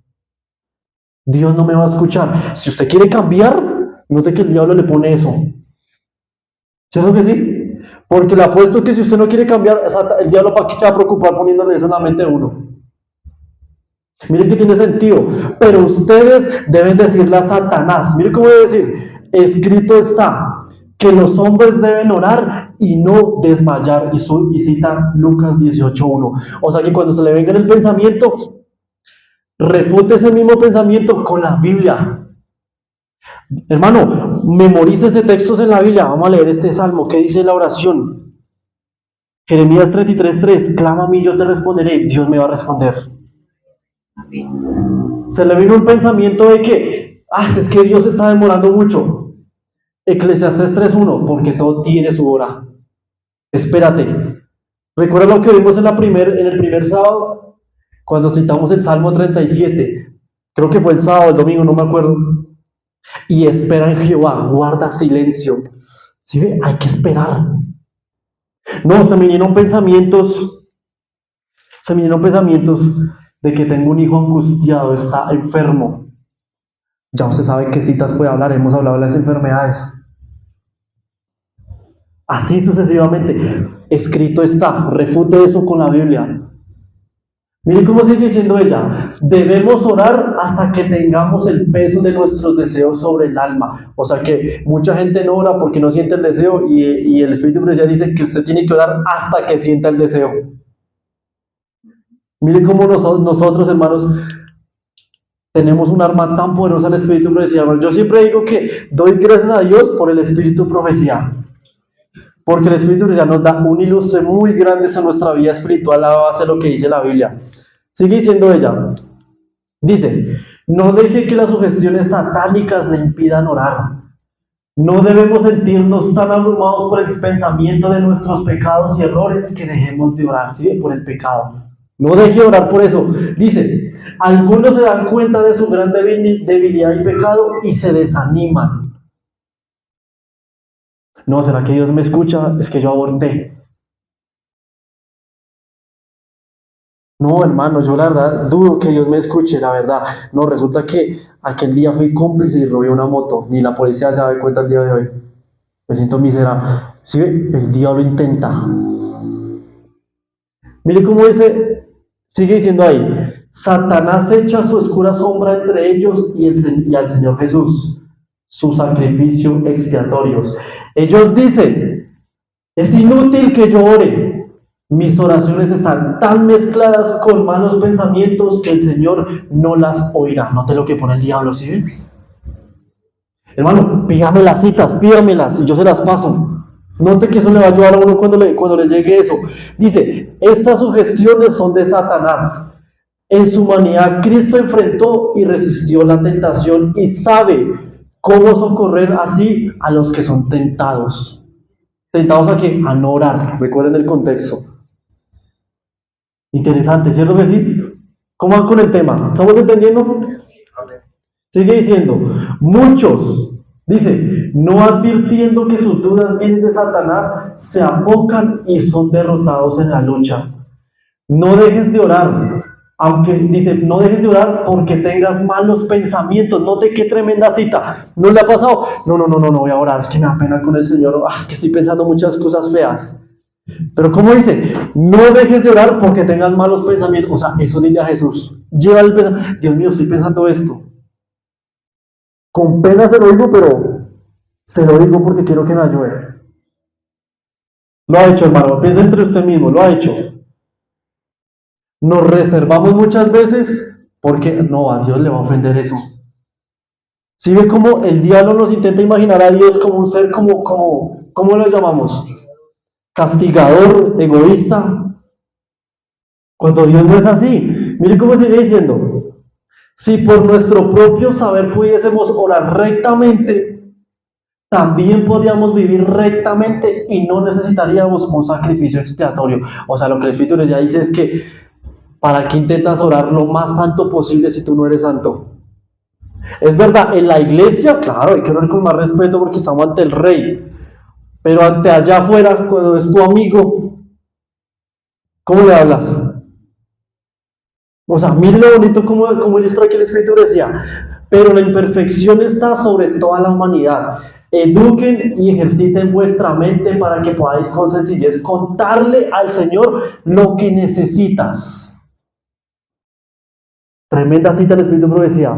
Speaker 1: Dios no me va a escuchar. Si usted quiere cambiar, note que el diablo le pone eso. ¿Cierto que sí? Porque le apuesto que si usted no quiere cambiar, el diablo para qué se va a preocupar poniéndole eso en la mente de uno. Miren que tiene sentido, pero ustedes deben decirle a Satanás, miren cómo debe decir, escrito está que los hombres deben orar y no desmayar, y cita Lucas 18:1. O sea que cuando se le venga en el pensamiento, refute ese mismo pensamiento con la Biblia. Hermano, memorice ese textos en la Biblia. Vamos a leer este salmo que dice la oración. Jeremías 33:3, clama a mí, yo te responderé. Dios me va a responder. Se le vino un pensamiento de que, es que Dios está demorando mucho. Eclesiastés 3:1, porque todo tiene su hora. Espérate, ¿Recuerda lo que vimos en el primer sábado? Cuando citamos el Salmo 37. Creo que fue el sábado, el domingo, no me acuerdo. Y espera en Jehová, guarda silencio. ¿Sí ve? Hay que esperar. No, se me vinieron pensamientos de que tengo un hijo angustiado, está enfermo. Ya usted sabe qué citas puede hablar, hemos hablado de las enfermedades. Así sucesivamente. Escrito está, refute eso con la Biblia. Mire cómo sigue diciendo ella, debemos orar hasta que tengamos el peso de nuestros deseos sobre el alma. O sea que mucha gente no ora porque no siente el deseo y el Espíritu Profecía dice que usted tiene que orar hasta que sienta el deseo. Mire cómo nosotros, hermanos, tenemos un arma tan poderosa, el Espíritu Profecía. Yo siempre digo que doy gracias a Dios por el Espíritu Profecía. Porque el Espíritu Profecía nos da un ilustre muy grande en nuestra vida espiritual a base de lo que dice la Biblia. Sigue diciendo ella. Dice, no deje que las sugestiones satánicas le impidan orar. No debemos sentirnos tan abrumados por el pensamiento de nuestros pecados y errores que dejemos de orar, ¿sí? Por el pecado. No deje de orar por eso. Dice, algunos se dan cuenta de su gran debilidad y pecado y se desaniman. No, ¿será que Dios me escucha? Es que yo aborté. No, hermano, yo la verdad dudo que Dios me escuche, la verdad. No, resulta que aquel día fui cómplice y robé una moto. Ni la policía se da cuenta el día de hoy. Me siento miserable. ¿Sí? El diablo intenta. Mire cómo dice, sigue diciendo ahí. Satanás echa su oscura sombra entre ellos y al Señor Jesús, su sacrificio expiatorio. Ellos dicen, es inútil que yo ore. Mis oraciones están tan mezcladas con malos pensamientos que el Señor no las oirá. Note lo que pone el diablo, ¿sí? Hermano, pídame las citas, pídamelas y yo se las paso. Note que eso le va a ayudar a uno cuando le llegue eso. Dice, estas sugestiones son de Satanás. En su humanidad, Cristo enfrentó y resistió la tentación y sabe cómo socorrer así a los que son tentados. ¿Tentados a qué? A no orar. Recuerden el contexto. Interesante, ¿cierto que sí? ¿Cómo van con el tema? ¿Estamos entendiendo? Sigue diciendo, muchos, dice, no advirtiendo que sus dudas vienen de Satanás, se apocan y son derrotados en la lucha. No dejes de orar, aunque dice, no dejes de orar porque tengas malos pensamientos. Note qué tremenda cita. ¿No le ha pasado? No voy a orar, es que me da pena con el Señor, es que estoy pensando muchas cosas feas. Pero ¿cómo dice? No dejes de orar porque tengas malos pensamientos. O sea, eso dile a Jesús. Lleva el pensamiento. Dios mío, estoy pensando esto. Con pena se lo digo, pero se lo digo porque quiero que me ayude. Lo ha hecho, hermano. Piensa entre usted mismo. Lo ha hecho. Nos reservamos muchas veces porque no, a Dios le va a ofender eso. ¿Sí ve cómo el diablo nos intenta imaginar a Dios como un ser ¿cómo lo llamamos? Castigador, egoísta, cuando Dios no es así. Mire cómo sigue diciendo, si por nuestro propio saber pudiésemos orar rectamente, también podríamos vivir rectamente y no necesitaríamos un sacrificio expiatorio. O sea, lo que el Espíritu ya dice es que, ¿para qué intentas orar lo más santo posible si tú no eres santo? Es verdad, en la iglesia, claro, hay que orar con más respeto porque estamos ante el Rey. Pero ante allá afuera, cuando es tu amigo, ¿cómo le hablas? O sea, mire lo bonito como ilustra aquí el Espíritu decía. Pero la imperfección está sobre toda la humanidad. Eduquen y ejerciten vuestra mente para que podáis con sencillez contarle al Señor lo que necesitas. Tremenda cita del Espíritu Profecía.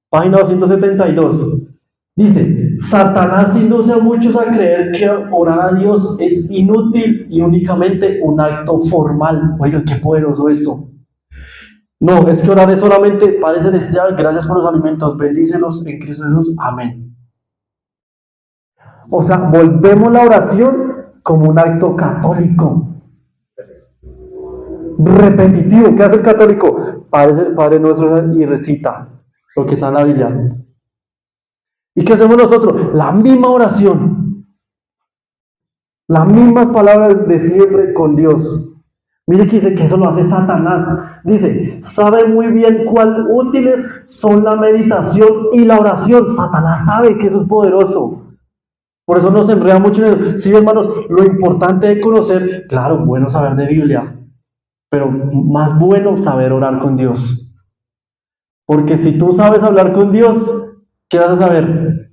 Speaker 1: Página 272. Dice, Satanás induce a muchos a creer que orar a Dios es inútil y únicamente un acto formal. Oiga, qué poderoso esto. No, es que orar es solamente, Padre Celestial, gracias por los alimentos, bendícelos en Cristo Jesús, amén. O sea, volvemos la oración como un acto católico. Repetitivo. ¿Qué hace el católico? Padre nuestro y recita lo que está en la Biblia. ¿Y qué hacemos nosotros? La misma oración. Las mismas palabras de siempre con Dios. Mire que dice que eso lo hace Satanás. Dice, sabe muy bien cuán útiles son la meditación y la oración. Satanás sabe que eso es poderoso. Por eso nos enreda mucho en el... Sí, hermanos, lo importante de conocer, claro, bueno saber de Biblia, pero más bueno saber orar con Dios. Porque si tú sabes hablar con Dios, ¿qué vas a saber?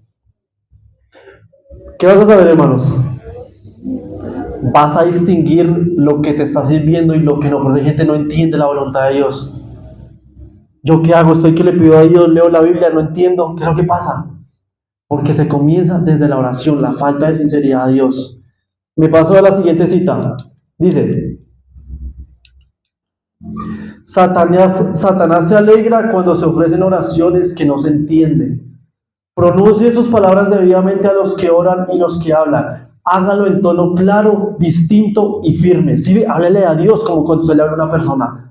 Speaker 1: ¿Qué vas a saber, hermanos? Vas a distinguir lo que te está sirviendo y lo que no, porque la gente no entiende la voluntad de Dios. ¿Yo qué hago? Estoy que le pido a Dios, leo la Biblia, no entiendo, ¿qué es lo que pasa? Porque se comienza desde la oración, la falta de sinceridad a Dios. Me paso a la siguiente cita. Dice, Satanás se alegra cuando se ofrecen oraciones que no se entienden. Pronuncie sus palabras debidamente a los que oran y los que hablan. Hágalo en tono claro, distinto y firme. ¿Sí? Háblele a Dios como cuando usted le habla a una persona.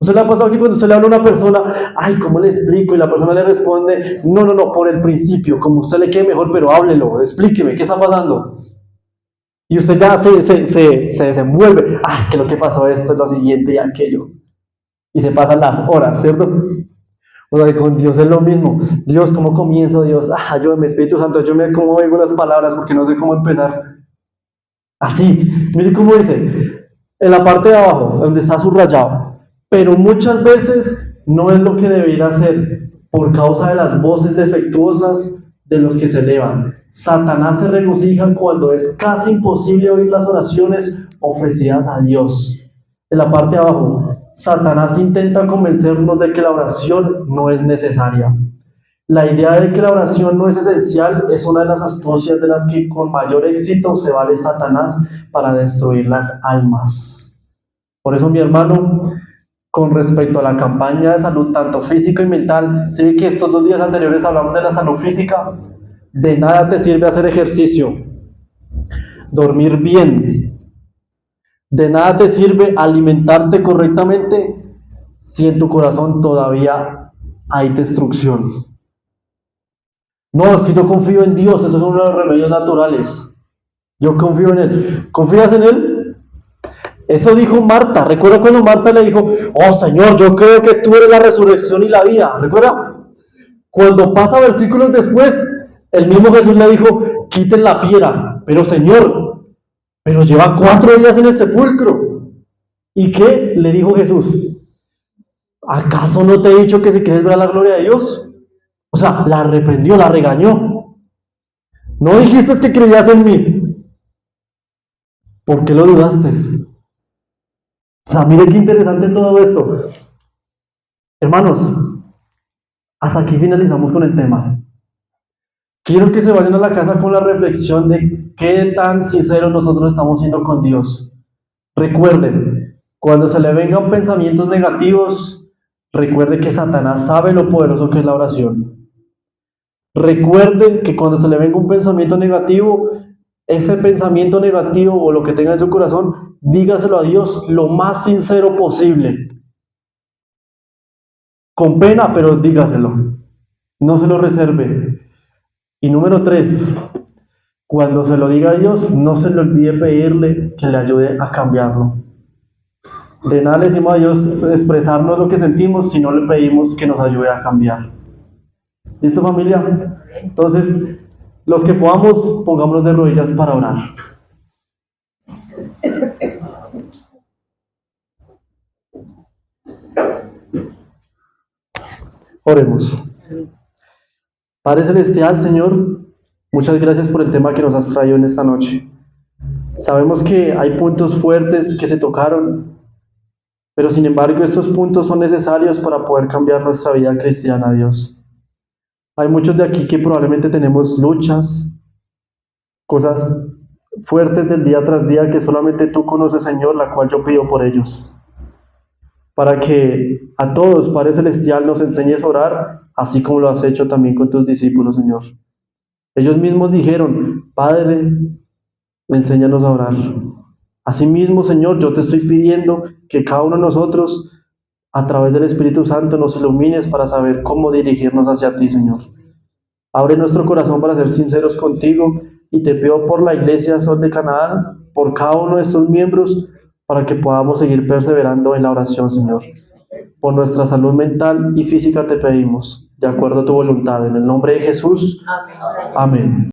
Speaker 1: ¿Usted le ha pasado que cuando usted le habla a una persona, ay, ¿cómo le explico? Y la persona le responde, no, por el principio, como usted le quede mejor, pero háblelo, explíqueme, ¿qué está pasando? Y usted ya se desenvuelve, ay, que lo que pasó esto es lo siguiente y aquello. Y se pasan las horas, ¿cierto? O sea, con Dios es lo mismo. Dios, ¿cómo comienzo? Dios, yo en mi Espíritu Santo, yo me cómo oigo las palabras porque no sé cómo empezar. Así, mire cómo dice, en la parte de abajo, donde está subrayado. Pero muchas veces no es lo que debería ser por causa de las voces defectuosas de los que se elevan. Satanás se regocija cuando es casi imposible oír las oraciones ofrecidas a Dios. En la parte de abajo, Satanás intenta convencernos de que la oración no es necesaria. La idea de que la oración no es esencial es una de las astucias de las que con mayor éxito se vale Satanás para destruir las almas. Por eso, mi hermano, con respecto a la campaña de salud, tanto física y mental, se ve que estos 2 días anteriores hablamos de la salud física. De nada te sirve hacer ejercicio, dormir bien. De nada te sirve alimentarte correctamente si en tu corazón todavía hay destrucción. No, es que yo confío en Dios, esos son los remedios naturales. Yo confío en Él. ¿Confías en Él? Eso dijo Marta. ¿Recuerda cuando Marta le dijo, oh Señor, yo creo que tú eres la resurrección y la vida? ¿Recuerda? Cuando pasa versículos después, el mismo Jesús le dijo, quiten la piedra. Pero Señor, pero lleva 4 días en el sepulcro. ¿Y qué? Le dijo Jesús, ¿acaso no te he dicho que si quieres ver la gloria de Dios? O sea, la reprendió, la regañó. ¿No dijiste que creías en mí? ¿Por qué lo dudaste? O sea, mire qué interesante todo esto. Hermanos, hasta aquí finalizamos con el tema. Quiero que se vayan a la casa con la reflexión de qué tan sinceros nosotros estamos siendo con Dios. Recuerden, cuando se le vengan pensamientos negativos, recuerde que Satanás sabe lo poderoso que es la oración. Recuerden que cuando se le venga un pensamiento negativo, ese pensamiento negativo o lo que tenga en su corazón, dígaselo a Dios lo más sincero posible. Con pena, pero dígaselo. No se lo reserve. Y número 3, cuando se lo diga a Dios, no se le olvide pedirle que le ayude a cambiarlo. De nada le decimos a Dios expresarnos lo que sentimos si no le pedimos que nos ayude a cambiar. ¿Listo, familia? Entonces, los que podamos, pongámonos de rodillas para orar. Oremos. Padre Celestial, Señor, muchas gracias por el tema que nos has traído en esta noche. Sabemos que hay puntos fuertes que se tocaron, pero sin embargo estos puntos son necesarios para poder cambiar nuestra vida cristiana, Dios. Hay muchos de aquí que probablemente tenemos luchas, cosas fuertes del día tras día que solamente tú conoces, Señor, la cual yo pido por ellos. Para que a todos, Padre Celestial, nos enseñes a orar, así como lo has hecho también con tus discípulos, Señor. Ellos mismos dijeron, Padre, enséñanos a orar. Asimismo, Señor, yo te estoy pidiendo que cada uno de nosotros, a través del Espíritu Santo, nos ilumines para saber cómo dirigirnos hacia ti, Señor. Abre nuestro corazón para ser sinceros contigo, y te pido por la Iglesia Sol de Canadá, por cada uno de estos miembros, para que podamos seguir perseverando en la oración, Señor. Por nuestra salud mental y física te pedimos, de acuerdo a tu voluntad, en el nombre de Jesús.
Speaker 2: Amén.
Speaker 1: Amén.